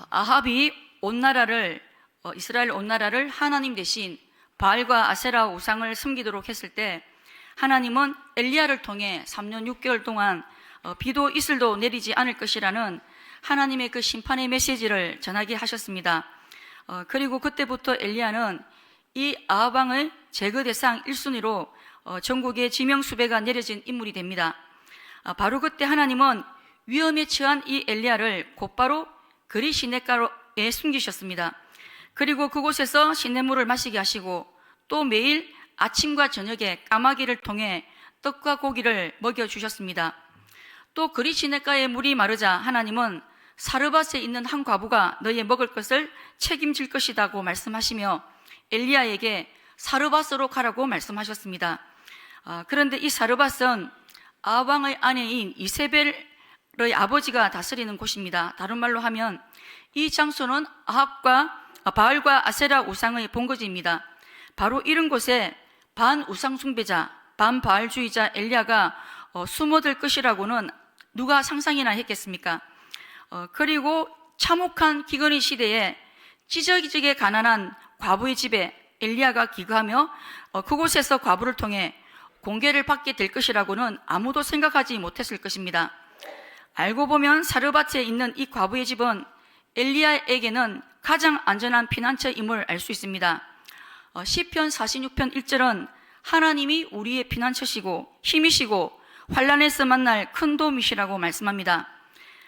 아합이 이스라엘 온 나라를 하나님 대신 바알과 아세라 우상을 섬기도록 했을 때 하나님은 엘리야를 통해 3년 6개월 동안 비도 이슬도 내리지 않을 것이라는 하나님의 그 심판의 메시지를 전하게 하셨습니다. 그리고 그때부터 엘리야는 이 아합 왕의 제거 대상 1순위로 전국에 지명수배가 내려진 인물이 됩니다. 바로 그때 하나님은 위험에 처한 이 엘리야를 곧바로 그리 시냇가에 숨기셨습니다. 그리고 그곳에서 시냇물을 마시게 하시고 또 매일 아침과 저녁에 까마귀를 통해 떡과 고기를 먹여주셨습니다. 또 그리 시냇가에 물이 마르자 하나님은 사르밧에 있는 한 과부가 너희의 먹을 것을 책임질 것이라고 말씀하시며 엘리야에게 사르밧으로 가라고 말씀하셨습니다. 그런데 이 사르밧은 아합 왕의 아내인 이세벨의 아버지가 다스리는 곳입니다. 다른 말로 하면 이 장소는 아합과 바알과 아세라 우상의 본거지입니다. 바로 이런 곳에 반우상 숭배자, 반바알주의자 엘리야가 숨어들 것이라고는 누가 상상이나 했겠습니까? 그리고 참혹한 기근의 시대에 찌적이지게 가난한 과부의 집에 엘리야가 기거하며 그곳에서 과부를 통해 공개를 받게 될 것이라고는 아무도 생각하지 못했을 것입니다. 알고 보면 사르밧에 있는 이 과부의 집은 엘리야에게는 가장 안전한 피난처임을 알 수 있습니다. 시편 46편 1절은 하나님이 우리의 피난처시고 힘이시고 환난에서 만날 큰 도움이시라고 말씀합니다.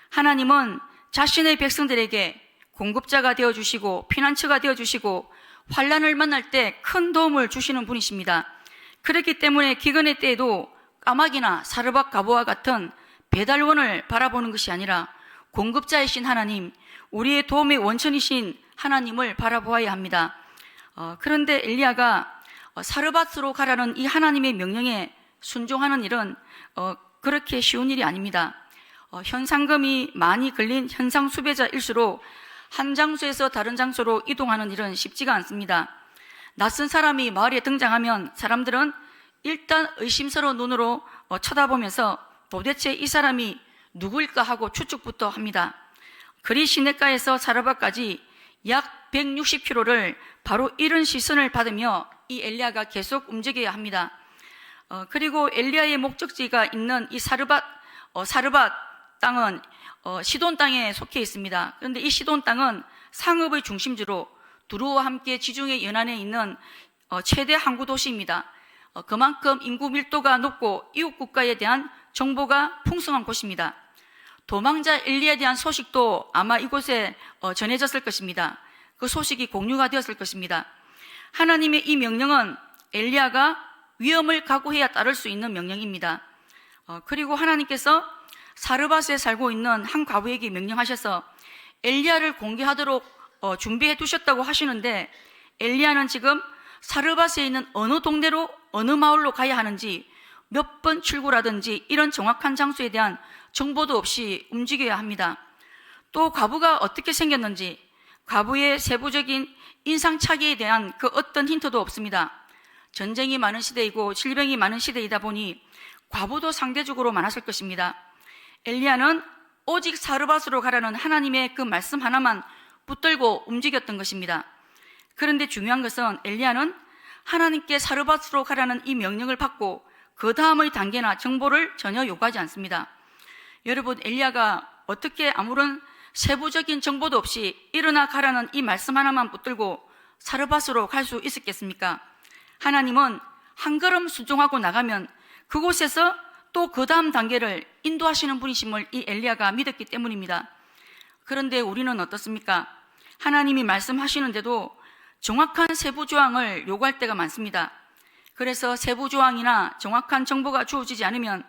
하나님은 자신의 백성들에게 공급자가 되어주시고 피난처가 되어주시고 환난을 만날 때 큰 도움을 주시는 분이십니다. 그렇기 때문에 기근의 때에도 까마귀나 사르밧 과부와 같은 배달원을 바라보는 것이 아니라 공급자이신 하나님, 우리의 도움의 원천이신 하나님을 바라보아야 합니다. 그런데 엘리야가 사르밧으로 가라는 이 하나님의 명령에 순종하는 일은 그렇게 쉬운 일이 아닙니다. 현상금이 많이 걸린 현상 수배자일수록 한 장소에서 다른 장소로 이동하는 일은 쉽지가 않습니다. 낯선 사람이 마을에 등장하면 사람들은 일단 의심스러운 눈으로 쳐다보면서 도대체 이 사람이 누구일까 하고 추측부터 합니다. 그리 시냇가에서 사르밧까지 약 160km를 바로 이런 시선을 받으며 이 엘리야가 계속 움직여야 합니다. 그리고 엘리야의 목적지가 있는 이 사르밧 땅은 시돈 땅에 속해 있습니다. 그런데 이 시돈 땅은 상업의 중심지로 두루와 함께 지중해 연안에 있는 최대 항구 도시입니다. 그만큼 인구 밀도가 높고 이웃 국가에 대한 정보가 풍성한 곳입니다. 도망자 엘리야에 대한 소식도 아마 이곳에 전해졌을 것입니다. 그 소식이 공유가 되었을 것입니다. 하나님의 이 명령은 엘리야가 위험을 각오해야 따를 수 있는 명령입니다. 그리고 하나님께서 사르밧에 살고 있는 한 과부에게 명령하셔서 엘리야를 공개하도록 준비해 두셨다고 하시는데 엘리야는 지금 사르밧에 있는 어느 동네로 어느 마을로 가야 하는지 몇 번 출구라든지 이런 정확한 장소에 대한 정보도 없이 움직여야 합니다. 또 과부가 어떻게 생겼는지 과부의 세부적인 인상착의에 대한 그 어떤 힌트도 없습니다. 전쟁이 많은 시대이고 질병이 많은 시대이다 보니 과부도 상대적으로 많았을 것입니다. 엘리야는 오직 사르밧으로 가라는 하나님의 그 말씀 하나만 붙들고 움직였던 것입니다. 그런데 중요한 것은 엘리야는 하나님께 사르밧으로 가라는 이 명령을 받고 그 다음의 단계나 정보를 전혀 요구하지 않습니다. 여러분, 엘리야가 어떻게 아무런 세부적인 정보도 없이 일어나 가라는 이 말씀 하나만 붙들고 사르밧으로 갈 수 있었겠습니까? 하나님은 한 걸음 순종하고 나가면 그곳에서 또 그 다음 단계를 인도하시는 분이심을 이 엘리야가 믿었기 때문입니다. 그런데 우리는 어떻습니까? 하나님이 말씀하시는데도 정확한 세부조항을 요구할 때가 많습니다. 그래서 세부조항이나 정확한 정보가 주어지지 않으면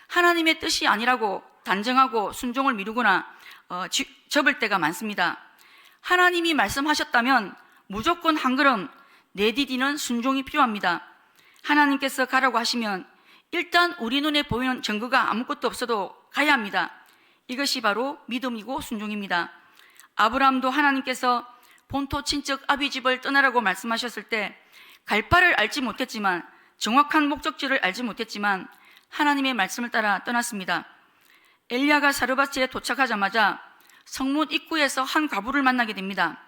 하나님의 뜻이 아니라고 단정하고 순종을 미루거나 접을 때가 많습니다. 하나님이 말씀하셨다면 무조건 한 걸음 내디디는 순종이 필요합니다. 하나님께서 가라고 하시면 일단 우리 눈에 보이는 증거가 아무것도 없어도 가야 합니다. 이것이 바로 믿음이고 순종입니다. 아브라함도 하나님께서 본토 친척 아비 집을 떠나라고 말씀하셨을 때 갈 바를 알지 못했지만, 정확한 목적지를 알지 못했지만 하나님의 말씀을 따라 떠났습니다. 엘리야가 사르밧에 도착하자마자 성문 입구에서 한 과부를 만나게 됩니다.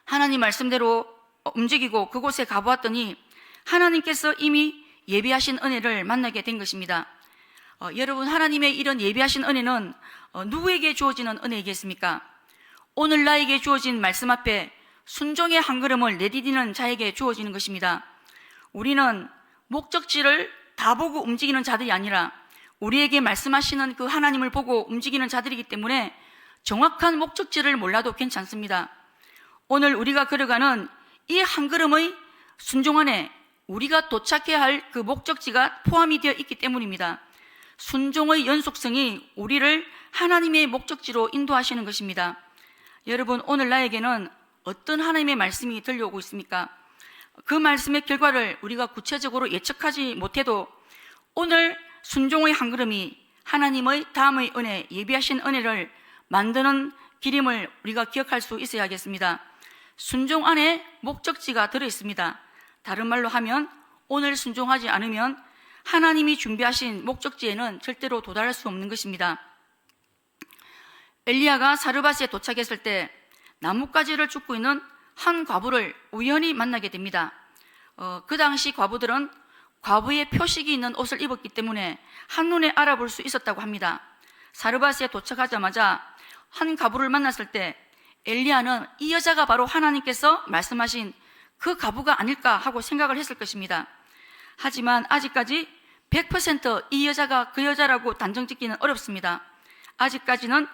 하나님 말씀대로 움직이고 그곳에 가보았더니 하나님께서 이미 예비하신 은혜를 만나게 된 것입니다. 여러분, 하나님의 이런 예비하신 은혜는 누구에게 주어지는 은혜이겠습니까? 오늘 나에게 주어진 말씀 앞에 순종의 한 걸음을 내디디는 자에게 주어지는 것입니다. 우리는 목적지를 다 보고 움직이는 자들이 아니라 우리에게 말씀하시는 그 하나님을 보고 움직이는 자들이기 때문에 정확한 목적지를 몰라도 괜찮습니다. 오늘 우리가 걸어가는 이 한 걸음의 순종 안에 우리가 도착해야 할 그 목적지가 포함이 되어 있기 때문입니다. 순종의 연속성이 우리를 하나님의 목적지로 인도하시는 것입니다. 여러분, 오늘 나에게는 어떤 하나님의 말씀이 들려오고 있습니까? 그 말씀의 결과를 우리가 구체적으로 예측하지 못해도 오늘 순종의 한 걸음이 하나님의 다음의 은혜, 예비하신 은혜를 만드는 길임을 우리가 기억할 수 있어야겠습니다. 순종 안에 목적지가 들어있습니다. 다른 말로 하면 오늘 순종하지 않으면 하나님이 준비하신 목적지에는 절대로 도달할 수 없는 것입니다. 엘리야가 사르밧에 도착했을 때 나뭇가지를 줍고 있는 한 과부를 우연히 만나게 됩니다. 그 당시 과부들은 과부의 표식이 있는 옷을 입었기 때문에 한눈에 알아볼 수 있었다고 합니다. 사르밧에 도착하자마자 한 과부를 만났을 때 엘리야는 이 여자가 바로 하나님께서 말씀하신 그 과부가 아닐까 하고 생각을 했을 것입니다. 하지만 아직까지 100% 이 여자가 그 여자라고 단정짓기는 어렵습니다. 아직까지는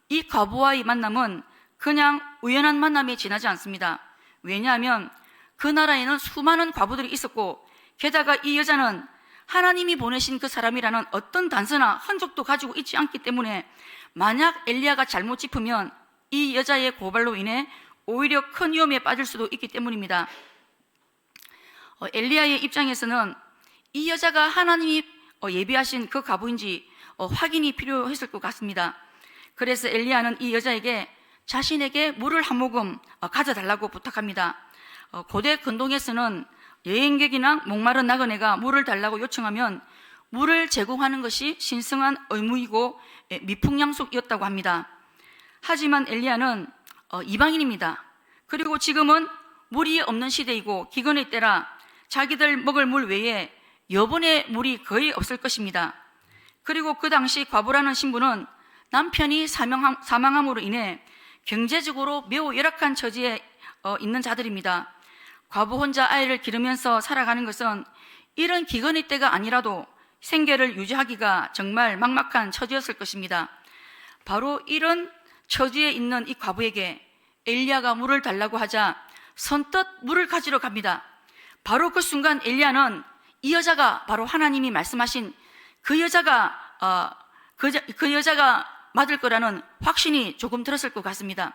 이 과부와의 만남은 그냥 우연한 만남에 지나지 않습니다. 왜냐하면 그 나라에는 수많은 과부들이 있었고 게다가 이 여자는 하나님이 보내신 그 사람이라는 어떤 단서나 흔적도 가지고 있지 않기 때문에 만약 엘리야가 잘못 짚으면 이 여자의 고발로 인해 오히려 큰 위험에 빠질 수도 있기 때문입니다. 엘리야의 입장에서는 이 여자가 하나님이 예비하신 그 과부인지 확인이 필요했을 것 같습니다. 그래서 엘리야는 이 여자에게 자신에게 물을 한 모금 가져달라고 부탁합니다. 고대 근동에서는 여행객이나 목마른 나그네가 물을 달라고 요청하면 물을 제공하는 것이 신성한 의무이고 미풍양속이었다고 합니다. 하지만 엘리야는 이방인입니다. 그리고 지금은 물이 없는 시대이고 기근의 때라 자기들 먹을 물 외에 여분의 물이 거의 없을 것입니다. 그리고 그 당시 과부라는 신부는 남편이 사망함으로 인해 경제적으로 매우 열악한 처지에 있는 자들입니다. 과부 혼자 아이를 기르면서 살아가는 것은 이런 기근의 때가 아니라도 생계를 유지하기가 정말 막막한 처지였을 것입니다. 바로 이런 처지에 있는 이 과부에게 엘리야가 물을 달라고 하자 선뜻 물을 가지러 갑니다. 바로 그 순간 엘리야는 이 여자가 바로 하나님이 말씀하신 그 여자가 맞을 거라는 확신이 조금 들었을 것 같습니다.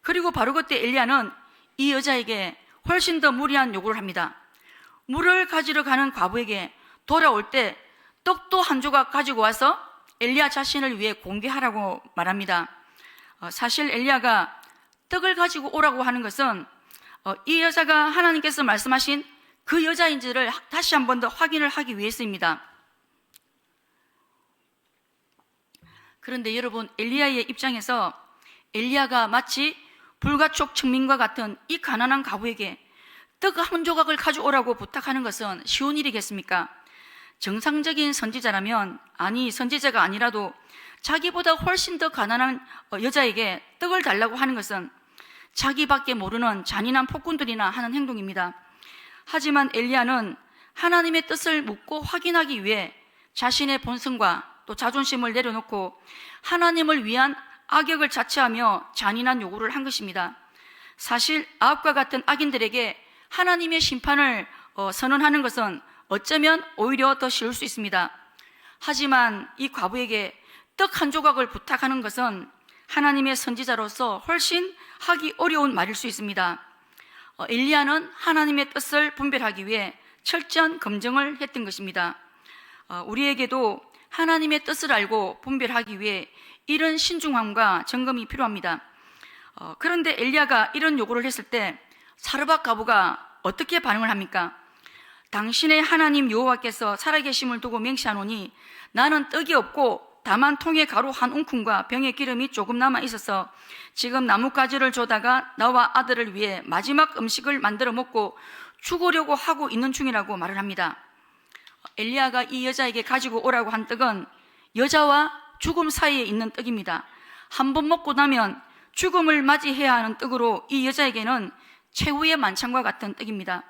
그리고 바로 그때 엘리야는 이 여자에게 훨씬 더 무리한 요구를 합니다. 물을 가지러 가는 과부에게 돌아올 때 떡도 한 조각 가지고 와서 엘리야 자신을 위해 공개하라고 말합니다. 사실 엘리야가 떡을 가지고 오라고 하는 것은 이 여자가 하나님께서 말씀하신 그 여자인지를 다시 한 번 더 확인을 하기 위해서입니다. 그런데 여러분, 엘리야의 입장에서 엘리야가 마치 불가촉 청민과 같은 이 가난한 과부에게 떡 한 조각을 가져오라고 부탁하는 것은 쉬운 일이겠습니까? 정상적인 선지자라면, 아니 선지자가 아니라도 자기보다 훨씬 더 가난한 여자에게 떡을 달라고 하는 것은 자기밖에 모르는 잔인한 폭군들이나 하는 행동입니다. 하지만 엘리야는 하나님의 뜻을 묻고 확인하기 위해 자신의 본성과 또 자존심을 내려놓고 하나님을 위한 악역을 자처하며 잔인한 요구를 한 것입니다. 사실 아합과 같은 악인들에게 하나님의 심판을 선언하는 것은 어쩌면 오히려 더 쉬울 수 있습니다. 하지만 이 과부에게 떡 한 조각을 부탁하는 것은 하나님의 선지자로서 훨씬 하기 어려운 말일 수 있습니다. 엘리야는 하나님의 뜻을 분별하기 위해 철저한 검증을 했던 것입니다. 우리에게도 하나님의 뜻을 알고 분별하기 위해 이런 신중함과 점검이 필요합니다. 그런데 엘리야가 이런 요구를 했을 때 사르밧 과부가 어떻게 반응을 합니까? 당신의 하나님 여호와께서 살아계심을 두고 맹세하노니 나는 떡이 없고 다만 통에 가루 한 움큼과 병에 기름이 조금 남아 있어서 지금 나뭇가지를 조다가 나와 아들을 위해 마지막 음식을 만들어 먹고 죽으려고 하고 있는 중이라고 말을 합니다. 엘리야가 이 여자에게 가지고 오라고 한 떡은 여자와 죽음 사이에 있는 떡입니다. 한번 먹고 나면 죽음을 맞이해야 하는 떡으로 이 여자에게는 최후의 만찬과 같은 떡입니다.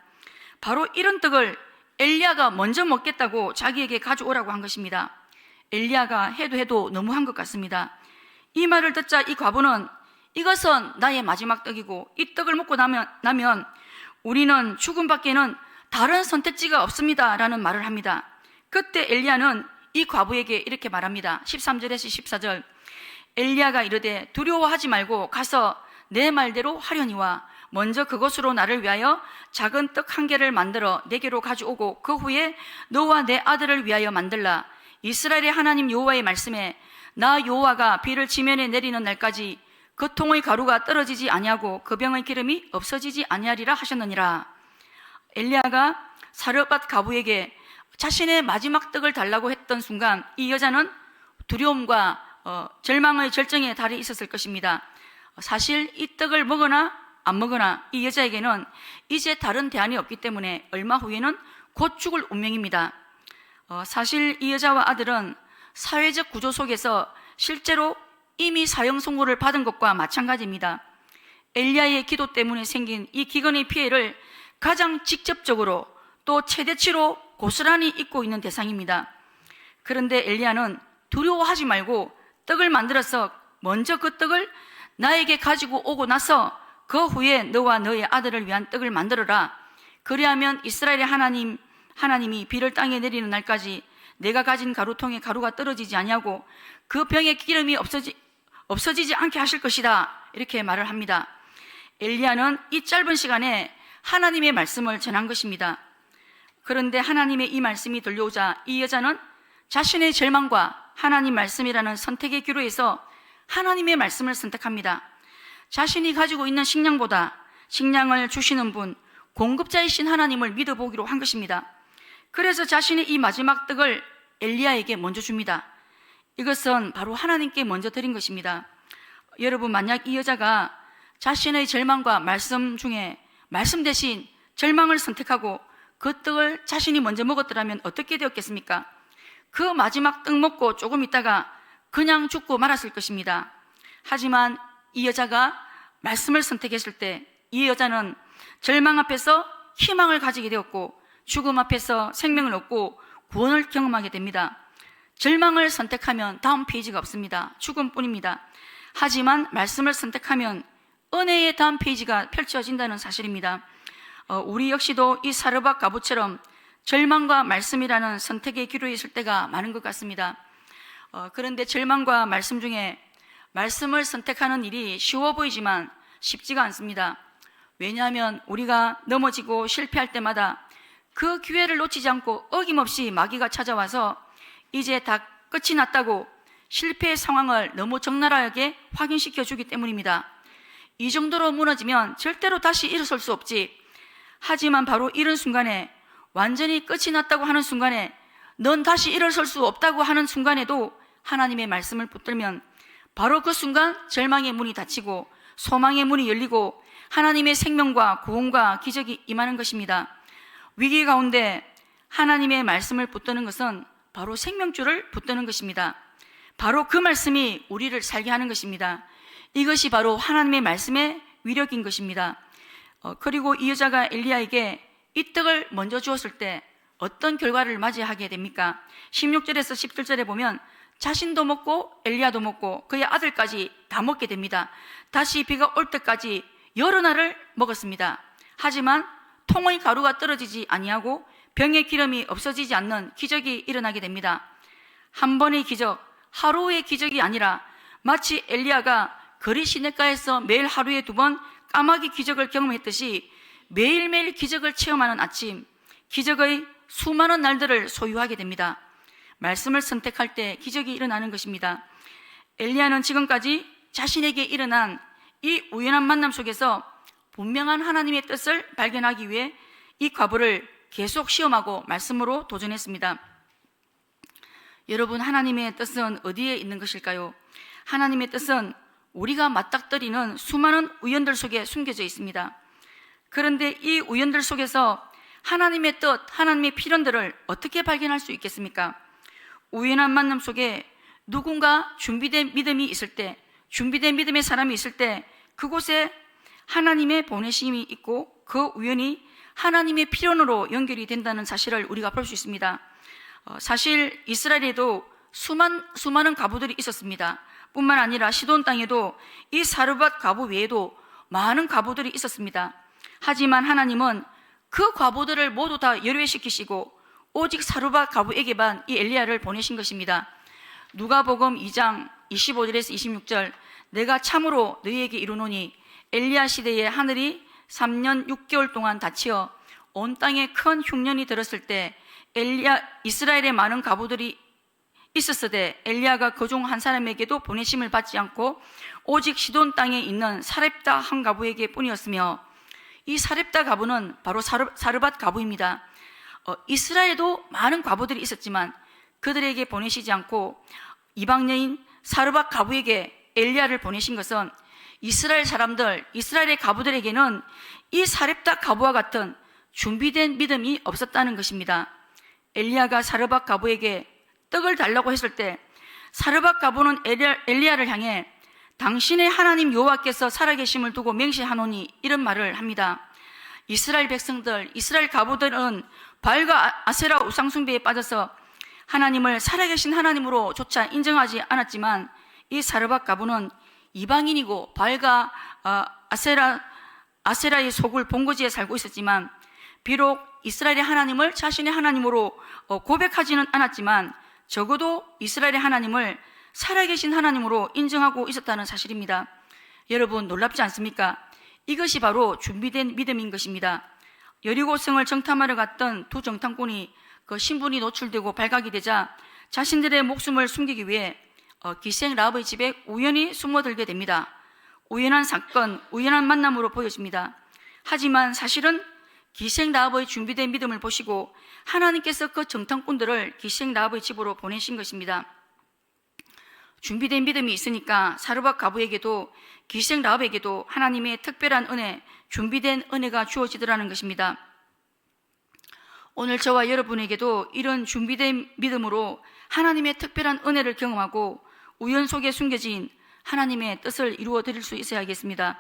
바로 이런 떡을 엘리야가 먼저 먹겠다고 자기에게 가져오라고 한 것입니다. 엘리야가 해도 너무한 것 같습니다. 이 말을 듣자 이 과부는 이것은 나의 마지막 떡이고 이 떡을 먹고 나면 우리는 죽음밖에는 다른 선택지가 없습니다 라는 말을 합니다. 그때 엘리야는 이 과부에게 이렇게 말합니다. 13절에서 14절. 엘리야가 이르되 두려워하지 말고 가서 내 말대로 하려니와 먼저 그것으로 나를 위하여 작은 떡 한 개를 만들어 내게로 가져오고 그 후에 너와 내 아들을 위하여 만들라. 이스라엘의 하나님 여호와의 말씀에 나 여호와가 비를 지면에 내리는 날까지 그 통의 가루가 떨어지지 아니하고 그 병의 기름이 없어지지 아니하리라 하셨느니라. 엘리야가 사르밧 과부에게 자신의 마지막 떡을 달라고 했던 순간 이 여자는 두려움과 절망의 절정에 달해 있었을 것입니다. 사실 이 떡을 먹으나 안 먹으나 이 여자에게는 이제 다른 대안이 없기 때문에 얼마 후에는 곧 죽을 운명입니다. 사실 이 여자와 아들은 사회적 구조 속에서 실제로 이미 사형 선고를 받은 것과 마찬가지입니다. 엘리야의 기도 때문에 생긴 이 기근의 피해를 가장 직접적으로 또 최대치로 고스란히 입고 있는 대상입니다. 그런데 엘리야는 두려워하지 말고 떡을 만들어서 먼저 그 떡을 나에게 가지고 오고 나서 그 후에 너와 너의 아들을 위한 떡을 만들어라. 그리하면 이스라엘의 하나님이 비를 땅에 내리는 날까지 내가 가진 가루통에 가루가 떨어지지 아니하고 그 병에 기름이 없어지지 않게 하실 것이다. 이렇게 말을 합니다. 엘리야는 이 짧은 시간에 하나님의 말씀을 전한 것입니다. 그런데 하나님의 이 말씀이 들려오자 이 여자는 자신의 절망과 하나님 말씀이라는 선택의 기로에서 하나님의 말씀을 선택합니다. 자신이 가지고 있는 식량보다 식량을 주시는 분, 공급자이신 하나님을 믿어보기로 한 것입니다. 그래서 자신의 이 마지막 떡을 엘리야에게 먼저 줍니다. 이것은 바로 하나님께 먼저 드린 것입니다. 여러분, 만약 이 여자가 자신의 절망과 말씀 중에 말씀 대신 절망을 선택하고 그 떡을 자신이 먼저 먹었더라면 어떻게 되었겠습니까? 그 마지막 떡 먹고 조금 있다가 그냥 죽고 말았을 것입니다. 하지만 이 여자가 말씀을 선택했을 때 이 여자는 절망 앞에서 희망을 가지게 되었고 죽음 앞에서 생명을 얻고 구원을 경험하게 됩니다. 절망을 선택하면 다음 페이지가 없습니다. 죽음뿐입니다. 하지만 말씀을 선택하면 은혜의 다음 페이지가 펼쳐진다는 사실입니다. 우리 역시도 이 사르밧 과부처럼 절망과 말씀이라는 선택의 기로에 있을 때가 많은 것 같습니다. 그런데 절망과 말씀 중에 말씀을 선택하는 일이 쉬워 보이지만 쉽지가 않습니다. 왜냐하면 우리가 넘어지고 실패할 때마다 그 기회를 놓치지 않고 어김없이 마귀가 찾아와서 이제 다 끝이 났다고 실패의 상황을 너무 적나라하게 확인시켜 주기 때문입니다. 이 정도로 무너지면 절대로 다시 일어설 수 없지. 하지만 바로 이런 순간에, 완전히 끝이 났다고 하는 순간에, 넌 다시 일어설 수 없다고 하는 순간에도 하나님의 말씀을 붙들면 바로 그 순간 절망의 문이 닫히고 소망의 문이 열리고 하나님의 생명과 구원과 기적이 임하는 것입니다. 위기 가운데 하나님의 말씀을 붙드는 것은 바로 생명줄을 붙드는 것입니다. 바로 그 말씀이 우리를 살게 하는 것입니다. 이것이 바로 하나님의 말씀의 위력인 것입니다. 그리고 이 여자가 엘리야에게 이 떡을 먼저 주었을 때 어떤 결과를 맞이하게 됩니까? 16절에서 17절에 보면 자신도 먹고 엘리야도 먹고 그의 아들까지 다 먹게 됩니다. 다시 비가 올 때까지 여러 날을 먹었습니다. 하지만 통의 가루가 떨어지지 아니하고 병의 기름이 없어지지 않는 기적이 일어나게 됩니다. 한 번의 기적, 하루의 기적이 아니라 마치 엘리야가 거리 시내가에서 매일 하루에 2번 까마귀 기적을 경험했듯이 매일매일 기적을 체험하는 아침, 기적의 수많은 날들을 소유하게 됩니다. 말씀을 선택할 때 기적이 일어나는 것입니다. 엘리야는 지금까지 자신에게 일어난 이 우연한 만남 속에서 분명한 하나님의 뜻을 발견하기 위해 이 과부를 계속 시험하고 말씀으로 도전했습니다. 여러분, 하나님의 뜻은 어디에 있는 것일까요? 하나님의 뜻은 우리가 맞닥뜨리는 수많은 우연들 속에 숨겨져 있습니다. 그런데 이 우연들 속에서 하나님의 뜻, 하나님의 필연들을 어떻게 발견할 수 있겠습니까? 우연한 만남 속에 누군가 준비된 믿음이 있을 때, 준비된 믿음의 사람이 있을 때 그곳에 하나님의 보내심이 있고 그 우연이 하나님의 필연으로 연결이 된다는 사실을 우리가 볼 수 있습니다. 사실 이스라엘에도 수많은 과부들이 있었습니다. 뿐만 아니라 시돈 땅에도 이 사르밧 과부 외에도 많은 과부들이 있었습니다. 하지만 하나님은 그 과부들을 모두 다 열외시키시고 오직 사르밧 과부에게만 이 엘리야를 보내신 것입니다. 누가복음 2장 25절에서 26절, 내가 참으로 너희에게 이르노니 엘리야 시대에 하늘이 3년 6개월 동안 닫히어 온 땅에 큰 흉년이 들었을 때 이스라엘의 많은 과부들이 있었으되 엘리야가 그 중 한 사람에게도 보내심을 받지 않고 오직 시돈 땅에 있는 사렙다 한 과부에게 뿐이었으며, 이 사렙다 과부는 바로 사르밧 과부입니다. 이스라엘에도 많은 과부들이 있었지만 그들에게 보내시지 않고 이방 여인 사르밧 과부에게 엘리야를 보내신 것은 이스라엘 사람들, 이스라엘의 과부들에게는 이 사렙다 과부와 같은 준비된 믿음이 없었다는 것입니다. 엘리야가 사르밧 과부에게 떡을 달라고 했을 때 사르밧 과부는 엘리야를 향해 당신의 하나님 여호와께서 살아계심을 두고 맹세하노니 이런 말을 합니다. 이스라엘 백성들, 이스라엘 과부들은 바알과 아세라 우상 숭배에 빠져서 하나님을 살아계신 하나님으로 조차 인정하지 않았지만 이 사르밧 과부는 이방인이고 바알과 아세라의 속을 본거지에 살고 있었지만, 비록 이스라엘의 하나님을 자신의 하나님으로 고백하지는 않았지만 적어도 이스라엘의 하나님을 살아계신 하나님으로 인정하고 있었다는 사실입니다. 여러분, 놀랍지 않습니까? 이것이 바로 준비된 믿음인 것입니다. 여리고성을 정탐하러 갔던 두 정탐꾼이 그 신분이 노출되고 발각이 되자 자신들의 목숨을 숨기기 위해 기생 라합의 집에 우연히 숨어들게 됩니다. 우연한 사건, 우연한 만남으로 보여집니다. 하지만 사실은 기생 라합의 준비된 믿음을 보시고 하나님께서 그 정탐꾼들을 기생 라합의 집으로 보내신 것입니다. 준비된 믿음이 있으니까 사르밧 과부에게도 기생 라합에게도 하나님의 특별한 은혜, 준비된 은혜가 주어지더라는 것입니다. 오늘 저와 여러분에게도 이런 준비된 믿음으로 하나님의 특별한 은혜를 경험하고 우연 속에 숨겨진 하나님의 뜻을 이루어 드릴 수 있어야겠습니다.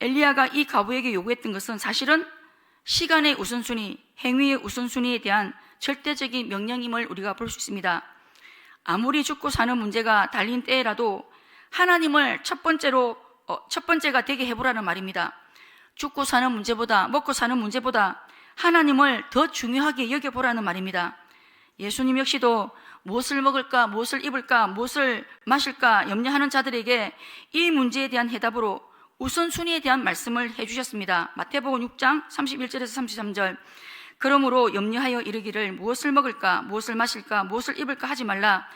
엘리야가 이 과부에게 요구했던 것은 사실은 시간의 우선순위, 행위의 우선순위에 대한 절대적인 명령임을 우리가 볼 수 있습니다. 아무리 죽고 사는 문제가 달린 때라도 하나님을 첫 번째가 되게 해보라는 말입니다. 죽고 사는 문제보다, 먹고 사는 문제보다 하나님을 더 중요하게 여겨보라는 말입니다. 예수님 역시도 무엇을 먹을까, 무엇을 입을까, 무엇을 마실까 염려하는 자들에게 이 문제에 대한 해답으로 우선순위에 대한 말씀을 해주셨습니다. 마태복음 6장 31절에서 33절, 그러므로 염려하여 이르기를 무엇을 먹을까, 무엇을 마실까, 무엇을 입을까 하지 말라.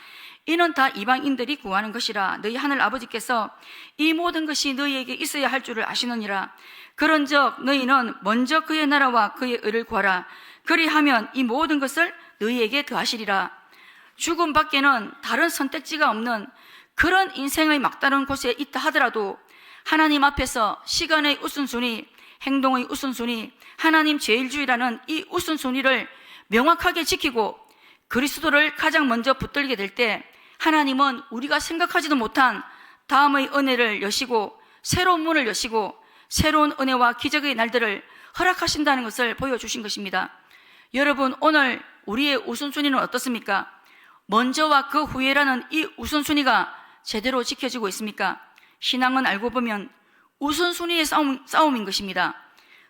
이는 다 이방인들이 구하는 것이라. 너희 하늘 아버지께서 이 모든 것이 너희에게 있어야 할 줄을 아시느니라. 그런즉 너희는 먼저 그의 나라와 그의 의를 구하라. 그리하면 이 모든 것을 너희에게 더하시리라. 죽음 밖에는 다른 선택지가 없는 그런 인생의 막다른 곳에 있다 하더라도 하나님 앞에서 시간의 우선순위, 행동의 우선순위, 하나님 제일주의라는 이 우선순위를 명확하게 지키고 그리스도를 가장 먼저 붙들게 될 때 하나님은 우리가 생각하지도 못한 다음의 은혜를 여시고 새로운 문을 여시고 새로운 은혜와 기적의 날들을 허락하신다는 것을 보여주신 것입니다. 여러분, 오늘 우리의 우선순위는 어떻습니까? 먼저와 그 후에라는 이 우선순위가 제대로 지켜지고 있습니까? 신앙은 알고 보면 우선순위의 싸움인 것입니다.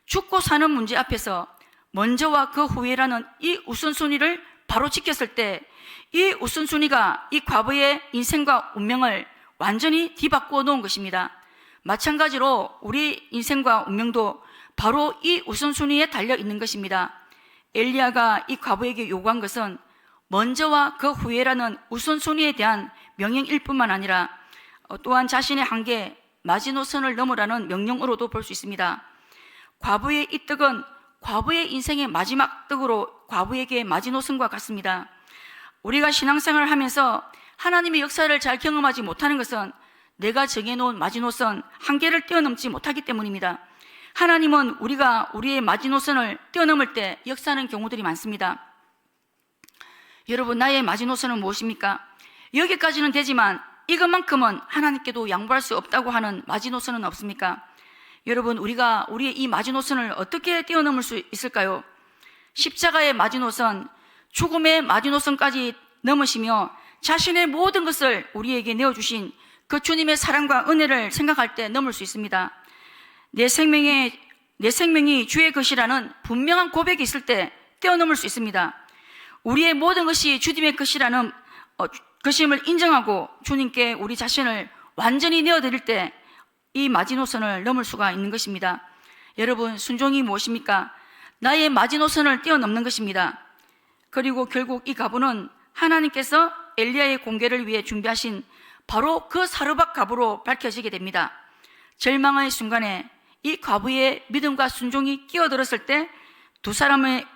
죽고 사는 문제 앞에서 먼저와 그 후에라는 이 우선순위를 바로 지켰을 때 이 우선순위가 이 과거의 인생과 운명을 완전히 뒤바꾸어 놓은 것입니다. 마찬가지로 우리 인생과 운명도 바로 이 우선순위에 달려 있는 것입니다. 엘리야가 이 과부에게 요구한 것은 먼저와 그 후에라는 우선순위에 대한 명령일 뿐만 아니라 또한 자신의 한계, 마지노선을 넘으라는 명령으로도 볼 수 있습니다. 과부의 이 떡은 과부의 인생의 마지막 떡으로 과부에게 마지노선과 같습니다. 우리가 신앙생활을 하면서 하나님의 역사를 잘 경험하지 못하는 것은 내가 정해놓은 마지노선 한계를 뛰어넘지 못하기 때문입니다. 하나님은 우리가 우리의 마지노선을 뛰어넘을 때 역사하는 경우들이 많습니다. 여러분, 나의 마지노선은 무엇입니까? 여기까지는 되지만 이것만큼은 하나님께도 양보할 수 없다고 하는 마지노선은 없습니까? 여러분, 우리가 우리의 이 마지노선을 어떻게 뛰어넘을 수 있을까요? 십자가의 마지노선, 죽음의 마지노선까지 넘으시며 자신의 모든 것을 우리에게 내어주신 그 주님의 사랑과 은혜를 생각할 때 넘을 수 있습니다. 내 생명이 주의 것이라는 분명한 고백이 있을 때 뛰어넘을 수 있습니다. 우리의 모든 것이 주님의 것이라는 것임을 인정하고 주님께 우리 자신을 완전히 내어드릴 때 이 마지노선을 넘을 수가 있는 것입니다. 여러분, 순종이 무엇입니까? 나의 마지노선을 뛰어넘는 것입니다. 그리고 결국 이 과부는 하나님께서 엘리야의 공개를 위해 준비하신 바로 그 사르밧 과부로 밝혀지게 됩니다. 절망의 순간에 이 과부의 믿음과 순종이 끼어들었을 때 두 사람의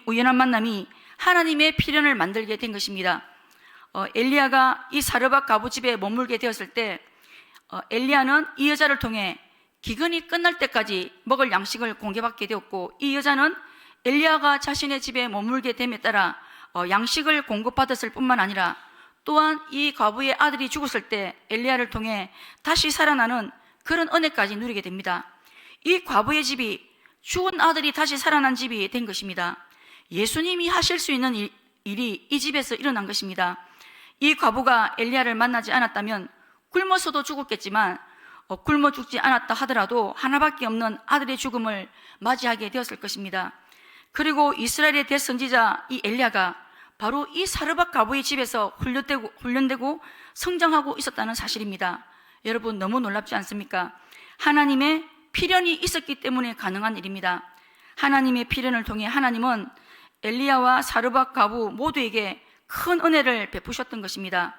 우연한 만남이 하나님의 필연을 만들게 된 것입니다. 엘리야가 이 사르밧 과부 집에 머물게 되었을 때 엘리야는 이 여자를 통해 기근이 끝날 때까지 먹을 양식을 공개받게 되었고, 이 여자는 엘리야가 자신의 집에 머물게 됨에 따라 양식을 공급받았을 뿐만 아니라 또한 이 과부의 아들이 죽었을 때 엘리야를 통해 다시 살아나는 그런 은혜까지 누리게 됩니다. 이 과부의 집이 죽은 아들이 다시 살아난 집이 된 것입니다. 예수님이 하실 수 있는 일이 이 집에서 일어난 것입니다. 이 과부가 엘리야를 만나지 않았다면 굶어서도 죽었겠지만 굶어 죽지 않았다 하더라도 하나밖에 없는 아들의 죽음을 맞이하게 되었을 것입니다. 그리고 이스라엘의 대선지자 이 엘리야가 바로 이 사르밧 과부의 집에서 훈련되고 성장하고 있었다는 사실입니다. 여러분, 너무 놀랍지 않습니까? 하나님의 필연이 있었기 때문에 가능한 일입니다. 하나님의 필연을 통해 하나님은 엘리야와 사르밧 과부 모두에게 큰 은혜를 베푸셨던 것입니다.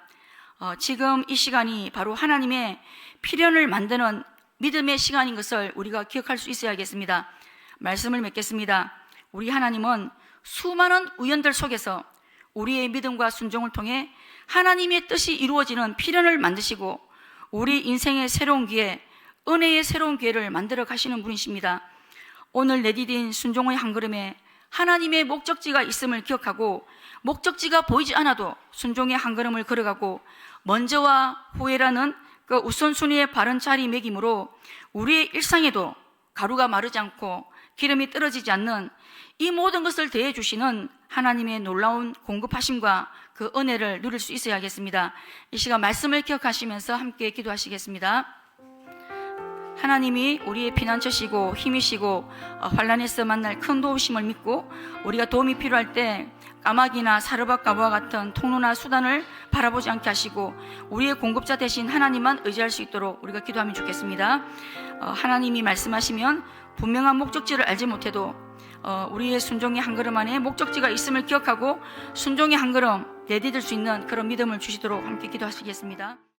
지금 이 시간이 바로 하나님의 필연을 만드는 믿음의 시간인 것을 우리가 기억할 수 있어야겠습니다. 말씀을 맺겠습니다. 우리 하나님은 수많은 우연들 속에서 우리의 믿음과 순종을 통해 하나님의 뜻이 이루어지는 필연을 만드시고 우리 인생의 새로운 기회, 은혜의 새로운 기회를 만들어 가시는 분이십니다. 오늘 내디딘 순종의 한 걸음에 하나님의 목적지가 있음을 기억하고 목적지가 보이지 않아도 순종의 한 걸음을 걸어가고 먼저와 후회라는 그 우선순위의 바른 자리매김으로 우리의 일상에도 가루가 마르지 않고 기름이 떨어지지 않는 이 모든 것을 대해 주시는 하나님의 놀라운 공급하심과 그 은혜를 누릴 수 있어야겠습니다. 이 시간 말씀을 기억하시면서 함께 기도하시겠습니다. 하나님이 우리의 피난처시고 힘이시고 환난에서 만날 큰 도우심을 믿고 우리가 도움이 필요할 때 까마귀나 사르밧 과부와 같은 통로나 수단을 바라보지 않게 하시고 우리의 공급자 대신 하나님만 의지할 수 있도록 우리가 기도하면 좋겠습니다. 하나님이 말씀하시면 분명한 목적지를 알지 못해도 우리의 순종의 한 걸음 안에 목적지가 있음을 기억하고 순종의 한 걸음 내디딜 수 있는 그런 믿음을 주시도록 함께 기도하시겠습니다.